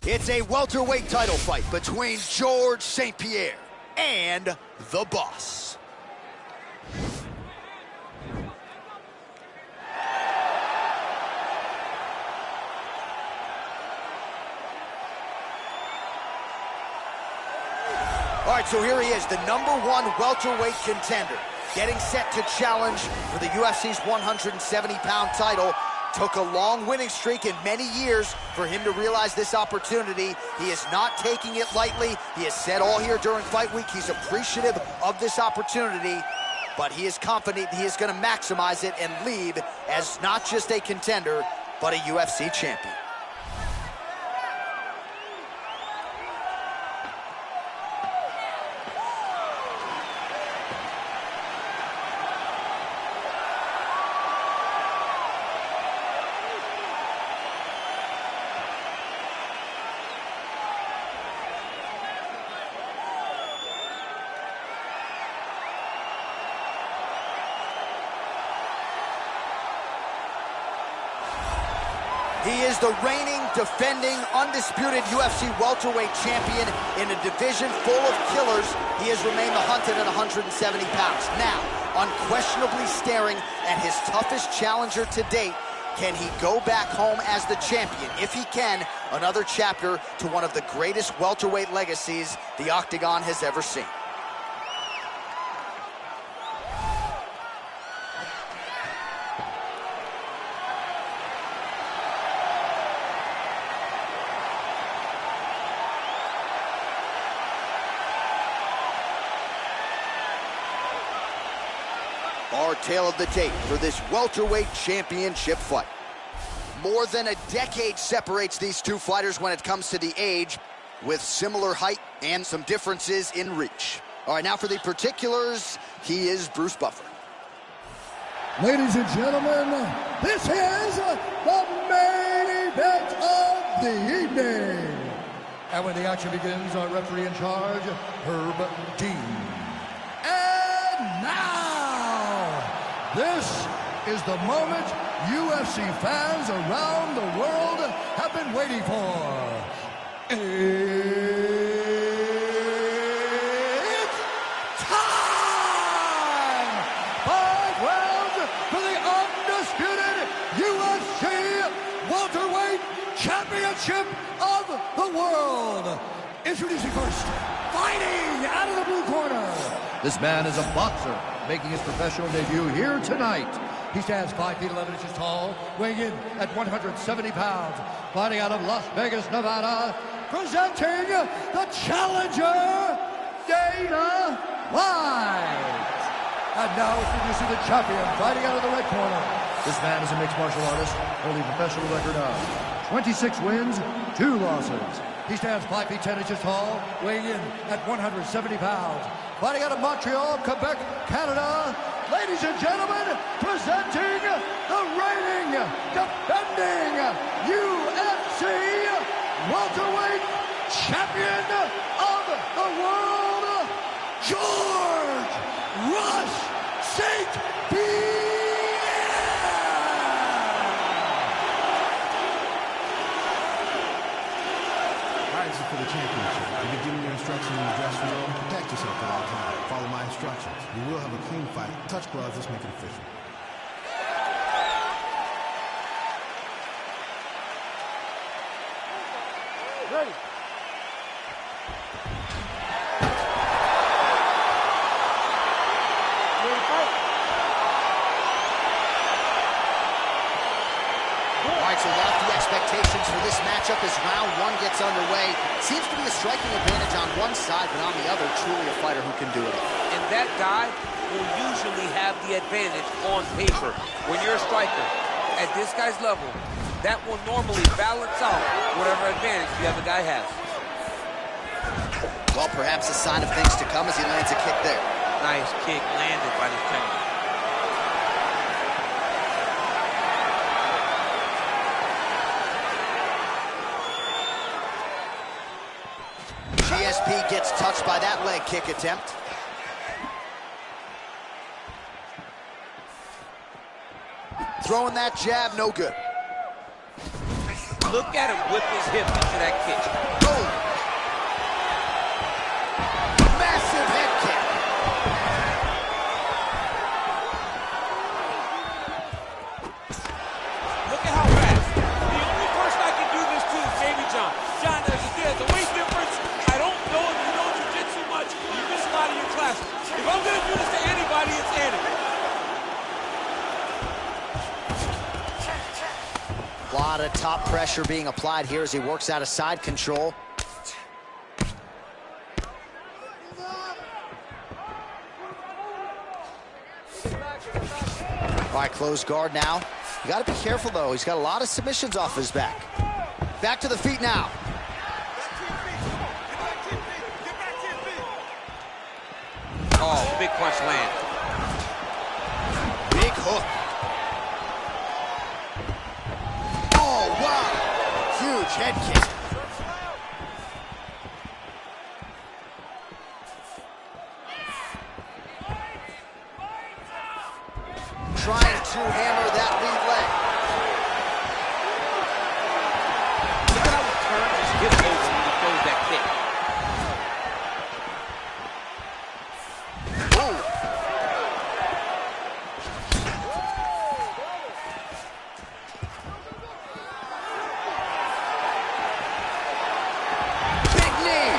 It's a welterweight title fight between Georges St. Pierre and the Boss. All right, so here he is, the #1 welterweight contender, getting set to challenge for the UFC's 170-pound title. Took a long winning streak in many years for him to realize this opportunity. He is not taking it lightly. He has said all here during fight week he's appreciative of this opportunity, but he is confident he is going to maximize it and leave as not just a contender, but a UFC champion. He is the reigning, defending, undisputed UFC welterweight champion in a division full of killers. He has remained the hunted at 170 pounds. Now, unquestionably staring at his toughest challenger to date, can he go back home as the champion? If he can, another chapter to one of the greatest welterweight legacies the Octagon has ever seen. Our tale of the tape for this welterweight championship fight. More than a decade separates these two fighters when it comes to the age, with similar height and some differences in reach. All right, now for the particulars, he is Bruce Buffer. Ladies and gentlemen, this is the main event of the evening. And when the action begins, our referee in charge, Herb Dean. And now, this is the moment UFC fans around the world have been waiting for. It's time! 5 rounds for the undisputed UFC welterweight championship of the world. Introducing first, fighting out of the blue corner. This man is a boxer, making his professional debut here tonight. He stands 5 feet 11 inches tall, weighing in at 170 pounds. Fighting out of Las Vegas, Nevada, presenting the challenger, Dana White. And now introducing the champion, fighting out of the red corner. This man is a mixed martial artist, holding a professional record of 26 wins, 2 losses. He stands 5 feet 10 inches tall, weighing in at 170 pounds. Fighting out of Montreal, Quebec, Canada, ladies and gentlemen, presenting the reigning, defending UFC welterweight champion of the world, Georges St. Pierre. For the championship. If you're giving your instructions in the dressing room, protect yourself at all times. Follow my instructions. We will have a clean fight. Touch gloves, let's make it official. Ready. So lofty expectations for this matchup as round 1 gets underway. Seems to be a striking advantage on one side, but on the other, truly a fighter who can do it all. And that guy will usually have the advantage on paper. When you're a striker, at this guy's level, that will normally balance out whatever advantage the other guy has. Well, perhaps a sign of things to come as he lands a kick there. Nice kick landed by this champion. Gsp gets touched by that leg kick attempt. Throwing that jab, no good. Look at him whip his hip into that kick. Oh. Massive head kick. Look at how fast. The only person I can do this to is maybe John. John, there's a weight difference. I don't know if you know jiu-jitsu much. You miss a lot of your classes. If I'm going to do this to anybody, it's Andy. A lot of top pressure being applied here as he works out of side control. All right, closed guard now. You got to be careful, though. He's got a lot of submissions off his back. Back to the feet now. Oh, big punch land. Big hook. Oh, wow. Huge head kick. Trying to hammer that lead leg. Look at how he turns his hip over when he throws that kick. Ooh. Big knee.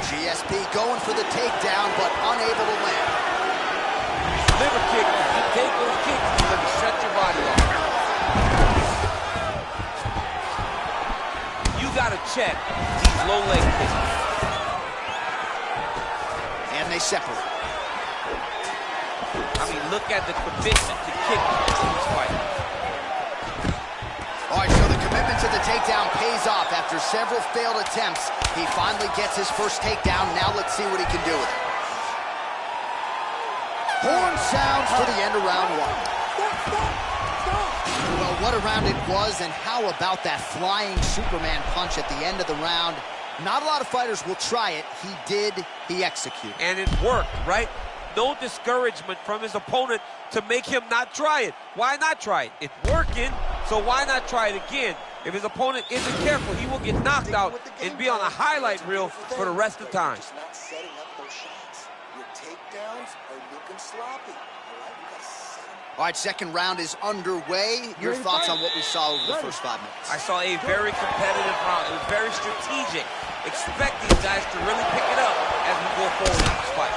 GSP going for the takedown, but unable to land. Liver kick. If you take those kicks, you're going to shut your body off. You got to check these low leg kicks. And they separate. I mean, look at the commitment to kick in this fight. All right, so the commitment to the takedown pays off. After several failed attempts, he finally gets his first takedown. Now let's see what he can do with it. Horn sounds for the end of round one. Well, what a round it was, and how about that flying Superman punch at the end of the round? Not a lot of fighters will try it. He did. He executed. And it worked, right? No discouragement from his opponent to make him not try it. Why not try it? It's working, so why not try it again? If his opponent isn't careful, he will get knocked out and be on a highlight reel for the rest of the time. Just not setting up those shots. Your takedowns are looking sloppy. All right, second round is underway. Your thoughts on what we saw over the first 5 minutes? I saw a very competitive round. It was very strategic. Expect these guys to really pick it up as we go forward in this fight.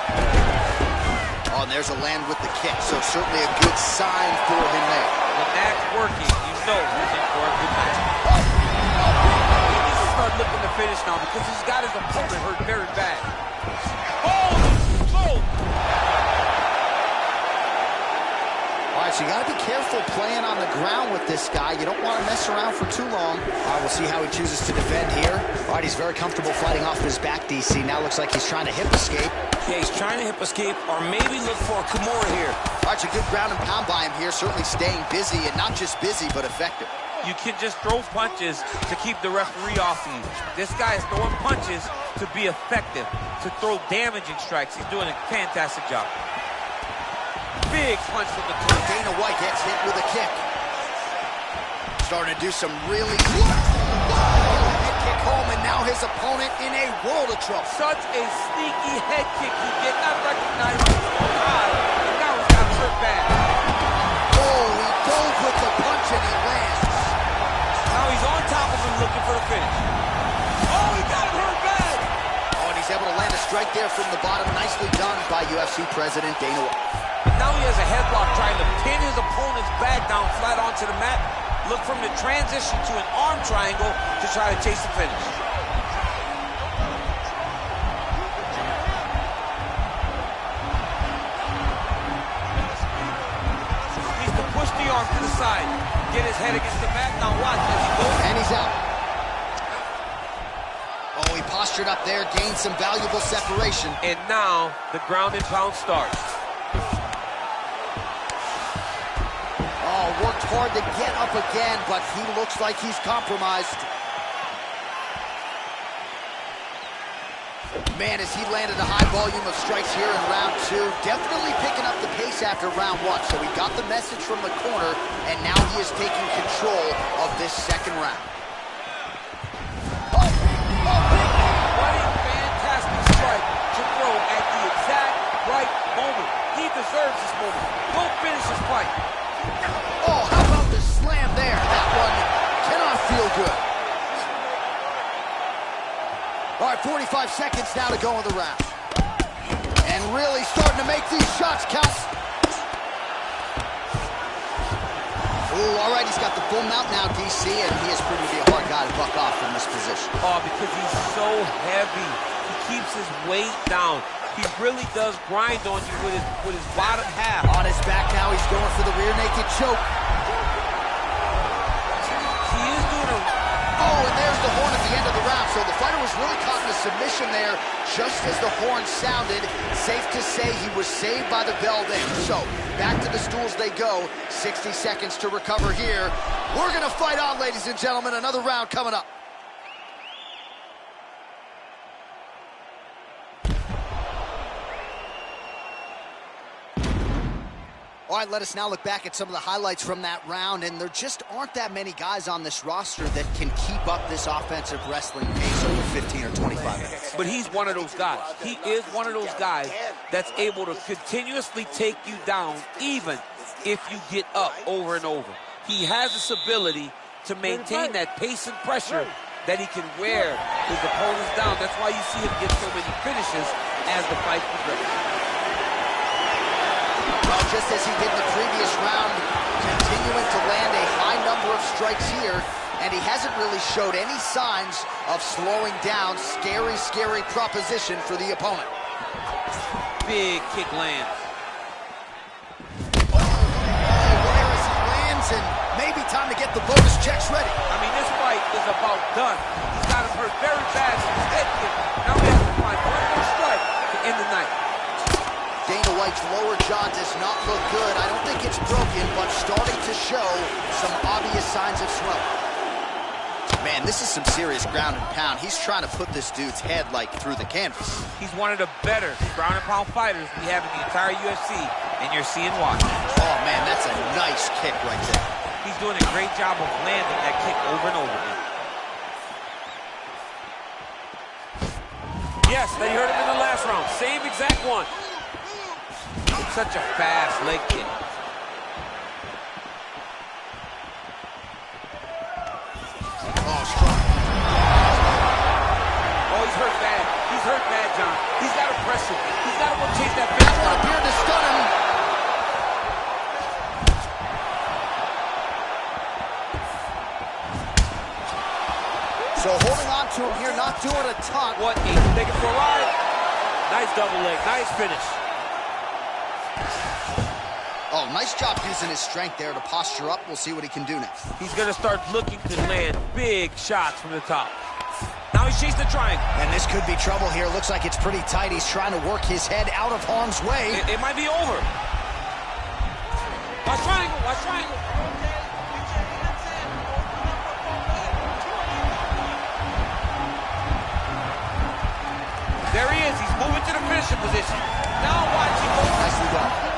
Oh, and there's a land with the kick, so certainly a good sign for him there. When that's working, you know he's in for a good match. He needs to start looking to finish now because he's got his opponent hurt very bad. Oh, smoke! All right, so you got to be careful playing on the ground with this guy. You don't want to mess around for too long. All right, we'll see how he chooses to defend here. All right, he's very comfortable fighting off his back, DC. Now looks like he's trying to hip escape. Yeah, he's trying to hip escape or maybe look for a Kimura here. All right, it's a good ground and pound by him here. Certainly staying busy, and not just busy, but effective. You can just throw punches to keep the referee off you. This guy is throwing punches to be effective, to throw damaging strikes. He's doing a fantastic job. Big punch from the top. Dana White gets hit with a kick. Starting to do some really... Head kick home, and now his opponent in a world of trouble. Such a sneaky head kick. He did not recognize his own eye, and now he's got hurt bad. Oh, he dove with the punch, and he lands. Now he's on top of him looking for the finish. Oh, he got him hurt bad. Oh, and he's able to land a strike there from the bottom. Nicely done by UFC President Dana White. Now he has a headlock trying to pin his opponent's back down flat onto the mat. Look from the transition to an arm triangle to try to chase the finish. Needs to push the arm to the side. Get his head against the mat. Now watch as he goes. And he's out. Oh, he postured up there, gained some valuable separation. And now the ground and pound starts. Oh, worked hard to get up again, but he looks like he's compromised. Man, as he landed a high volume of strikes here in round 2, definitely picking up the pace after round 1. So he got the message from the corner, and now he is taking control of this second round. What a fantastic strike to throw at the exact right moment. He deserves this moment. Go finish his fight. Oh, how about the slam there? That one cannot feel good. All right, 45 seconds now to go in the round. And really starting to make these shots count. Ooh, all right, he's got the full mount now, DC, and he is proving to be a hard guy to buck off from this position. Oh, because he's so heavy. He keeps his weight down. He really does grind on you with his bottom half. On his back now, he's going for the rear naked choke. He is doing a... Oh, and there's the horn at the end of the round. So the fighter was really caught in a submission there just as the horn sounded. Safe to say he was saved by the bell then. So back to the stools they go. 60 seconds to recover here. We're going to fight on, ladies and gentlemen. Another round coming up. All right, let us now look back at some of the highlights from that round, and there just aren't that many guys on this roster that can keep up this offensive wrestling pace over 15 or 25 minutes. But he's one of those guys. He is one of those guys that's able to continuously take you down even if you get up over and over. He has this ability to maintain that pace and pressure that he can wear his opponents down. That's why you see him get so many finishes as the fight progresses. Well, just as he did in the previous round, continuing to land a high number of strikes here, and he hasn't really showed any signs of slowing down. Scary, scary proposition for the opponent. Big kick lands. Oh, there as he lands, and maybe time to get the bonus checks ready. I mean, this fight is about done. He's got him hurt very bad from his head kick. Now he has to find one more strike to end the night. Dana White's lower jaw does not look good. I don't think it's broken, but starting to show some obvious signs of swelling. Man, this is some serious ground and pound. He's trying to put this dude's head, like, through the canvas. He's one of the better ground and pound fighters we have in the entire UFC, and you're seeing why. Oh, man, that's a nice kick right there. He's doing a great job of landing that kick over and over again. Yes, they heard him in the last round. Same exact one. It's such a fast leg kick. Oh, strong. Oh, he's hurt bad. He's hurt bad, John. He's got to press him. He's got to rotate that back. That one appeared to stun him. So holding on to him here, not doing a ton. What a take it for a ride. Nice double leg. Nice finish. Oh, nice job using his strength there to posture up. We'll see what he can do next. He's going to start looking to land big shots from the top. Now he's chasing the triangle. And this could be trouble here. Looks like it's pretty tight. He's trying to work his head out of harm's way. It might be over. Watch triangle. Watch triangle. There he is. He's moving to the finishing position. Now watch him. Nicely done.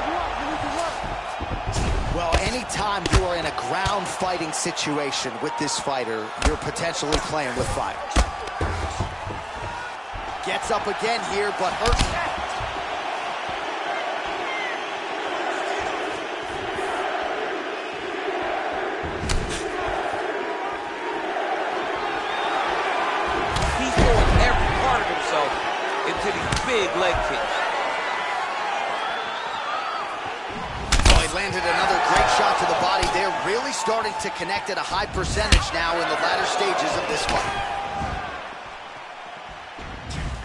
Well, anytime you are in a ground fighting situation with this fighter, you're potentially playing with fire. Gets up again here, but hurt. He's throwing every part of himself into these big leg kicks. Landed another great shot to the body. They're really starting to connect at a high percentage now in the latter stages of this fight.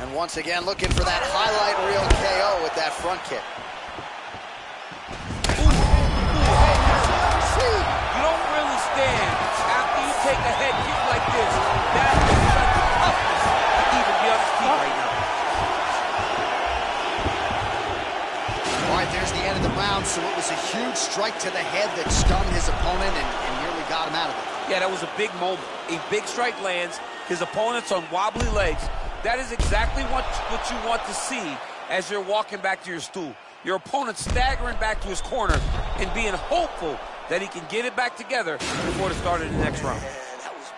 And once again, looking for that highlight reel KO with that front kick. You don't really stand after you take a head kick like this. That is such toughness to even be on his feet right now. All right, there's the end of the round, so it was a huge strike to the head that stunned his opponent and nearly got him out of it. Yeah, that was a big moment. A big strike lands. His opponent's on wobbly legs. That is exactly what you want to see as you're walking back to your stool. Your opponent staggering back to his corner and being hopeful that he can get it back together before the start of the next round. Man, that was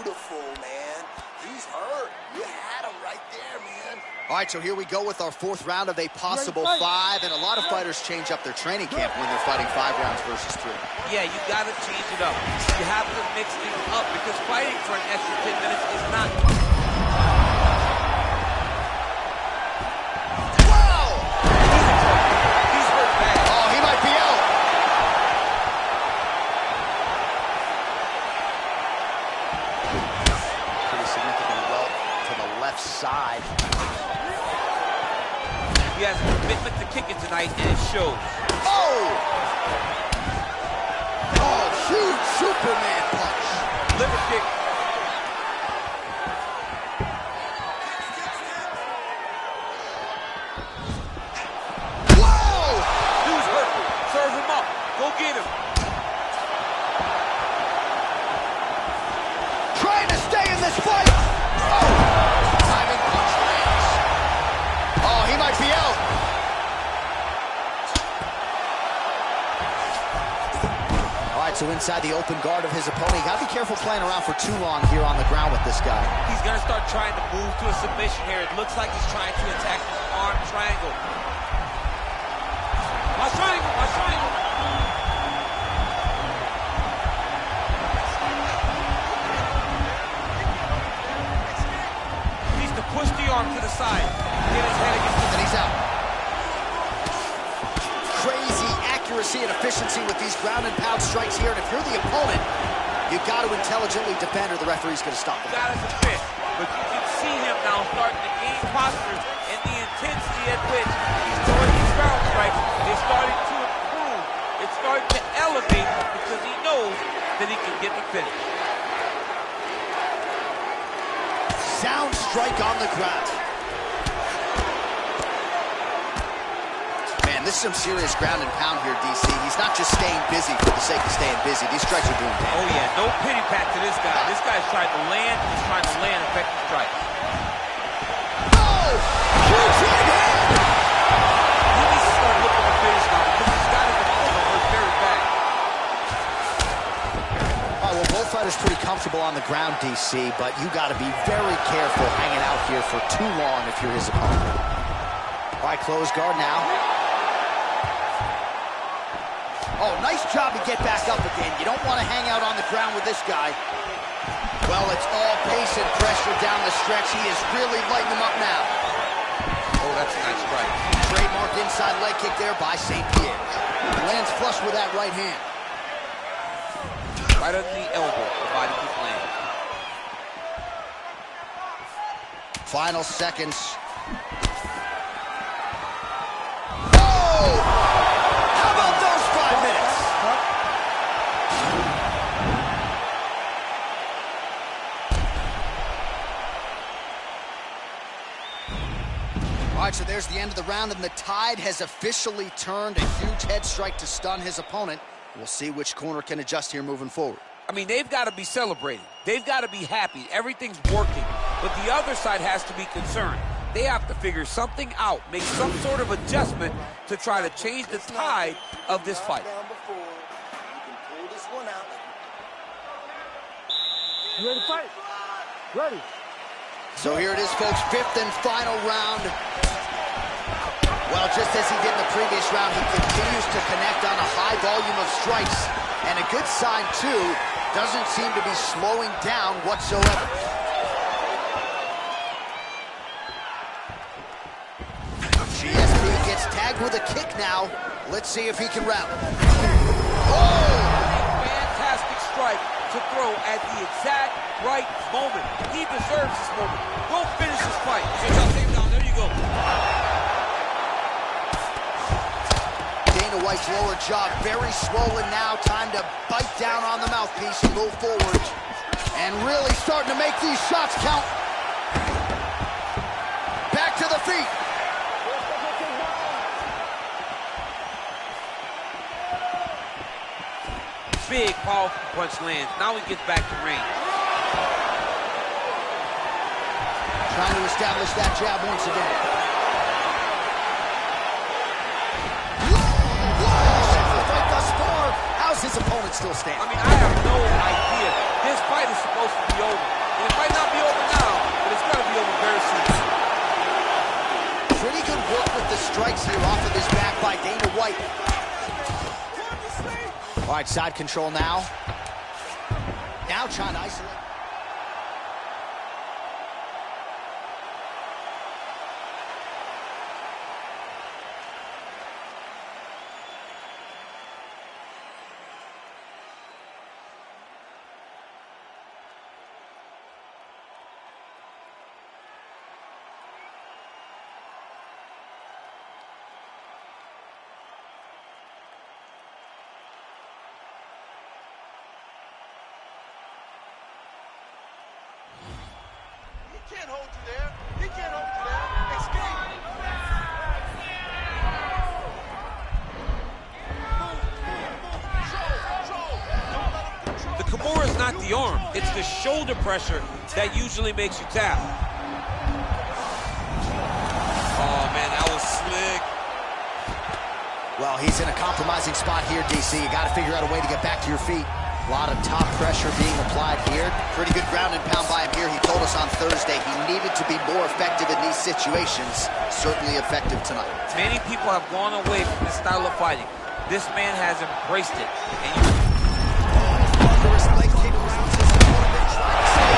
beautiful, man. He's hurt. You had him right there, man. All right, so here we go with our fourth round of a possible 5, and a lot of fighters change up their training camp when they're fighting 5 rounds versus 3. Yeah, you got to change it up. You have to mix things up because fighting for an extra 10 minutes is not... Wow! He's hurt bad. Oh, he might be out. Pretty significant welt to the left side. He has a commitment to kicking tonight, and it shows. Oh! Oh, huge Superman punch. Liver kick. Whoa! Dude's hurt. Serve him up. Go get him. Trying to stay in this fight. Oh! Timing punch lands. Oh, he might be out. All right, so inside the open guard of his opponent. You got to be careful playing around for too long here on the ground with this guy. He's going to start trying to move to a submission here. It looks like he's trying to attack his arm triangle. My triangle, my triangle. He needs to push the arm to the side. Get his head against the... And he's out. Crazy accuracy and efficiency with these ground and pound strikes here. And if you're the opponent, you've got to intelligently defend or the referee's going to stop him. Got to defend. But you can see him now starting to gain posture and the intensity at which he's throwing these ground strikes is starting to improve. It's starting to elevate because he knows that he can get the finish. Sound strike on the ground. Man, this is some serious ground and pound here, DC. He's not just staying busy for the sake of staying busy. These strikes are doing damage. Oh, yeah, no pity pat to this guy. This guy's trying to land. He's trying to land effective strikes. Oh! Huge right hand! He needs to start looking to finish now because he's got his opponent hurt very bad. All right, well, both fighters pretty comfortable on the ground, DC, but you got to be very careful hanging out here for too long if you're his opponent. All right, close guard now. Oh, nice job to get back up again. You don't want to hang out on the ground with this guy. Well, it's all pace and pressure down the stretch. He is really lighting them up now. Oh, that's a nice strike. Trademark inside leg kick there by St. Pierre. Lands flush with that right hand. Right under the elbow, the body kick lands. Final seconds. Oh! How about those 5 minutes? All right, so there's the end of the round, and the tide has officially turned. A huge head strike to stun his opponent. We'll see which corner can adjust here moving forward. I mean, they've got to be celebrating. They've got to be happy. Everything's working. But the other side has to be concerned. They have to figure something out, make some sort of adjustment to try to change the tide of this fight. Down before. You can pull this one out. You ready to fight? Ready. So here it is, folks, 5th and final round. Well, just as he did in the previous round, he continues to connect on a high volume of strikes. And a good sign, too, doesn't seem to be slowing down whatsoever. Gsp gets tagged with a kick now. Let's see if he can rally. Oh! Fantastic strike to throw at the exact right moment. He deserves this moment. Go finish this fight. Take him down. There you go. Dana White's lower jaw very swollen now. Time to bite down on the mouthpiece and move forward. And really starting to make these shots count. Back to the feet. Big, powerful punch lands. Now he gets back to range. Trying to establish that jab once again. Fight thus far. How's his opponent still standing? I mean, I have no idea. This fight is supposed to be over. And it might not be over now, but it's got to be over very soon. Pretty good work with the strikes here off of his back by Dana White. All right, side control now. Now trying to isolate. He can't hold you there. He can't hold you there. Escape. The Kimura is not the arm. It's the shoulder pressure that usually makes you tap. Oh, man, that was slick. Well, he's in a compromising spot here, DC. You got to figure out a way to get back to your feet. A lot of top pressure being applied here. Pretty good ground and pound by him here. He told us on Thursday he needed to be more effective in these situations. Certainly effective tonight. Many people have gone away from this style of fighting. This man has embraced it. And leg kick rounds his opponent, trying to stay.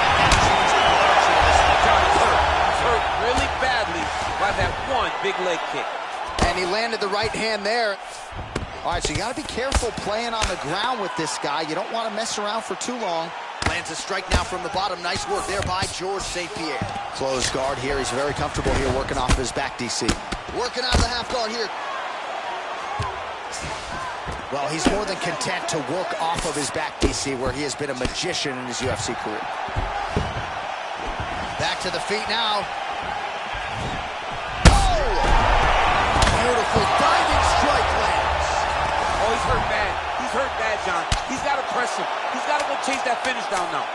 Man, that changed the direction of this one. He's hurt really badly by that one big leg kick. And he landed the right hand there. All right, so you got to be careful playing on the ground with this guy. You don't want to mess around for too long. Lands a strike now from the bottom. Nice work there by Georges St-Pierre. Closed guard here. He's very comfortable here working off of his back, DC. Working out of the half guard here. Well, he's more than content to work off of his back, DC, where he has been a magician in his UFC career. Back to the feet now. Oh! Beautiful diving strike lands. Oh, he's hurt bad. He's hurt bad, John. He's got to press him. He's got to go chase that finish down now.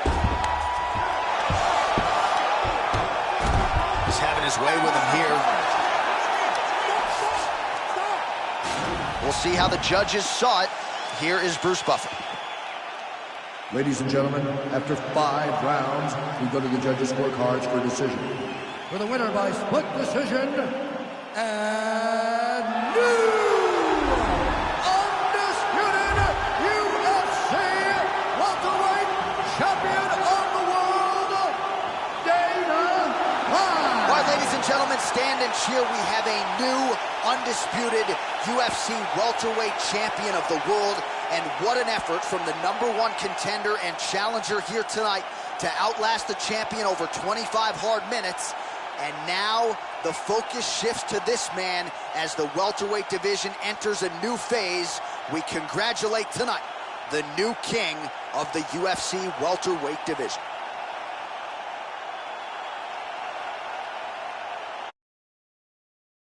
He's having his way with him here. We'll see how the judges saw it. Here is Bruce Buffer. Ladies and gentlemen, after 5 rounds, we go to the judges' scorecards for a decision. For the winner by split decision, and new undisputed UFC welterweight champion of the world, Dana White. All right, ladies and gentlemen, stand and cheer. We have a new undisputed UFC welterweight champion of the world, and what an effort from the #1 contender and challenger here tonight to outlast the champion over 25 hard minutes. And now the focus shifts to this man as the welterweight division enters a new phase. We congratulate tonight the new king of the UFC welterweight division.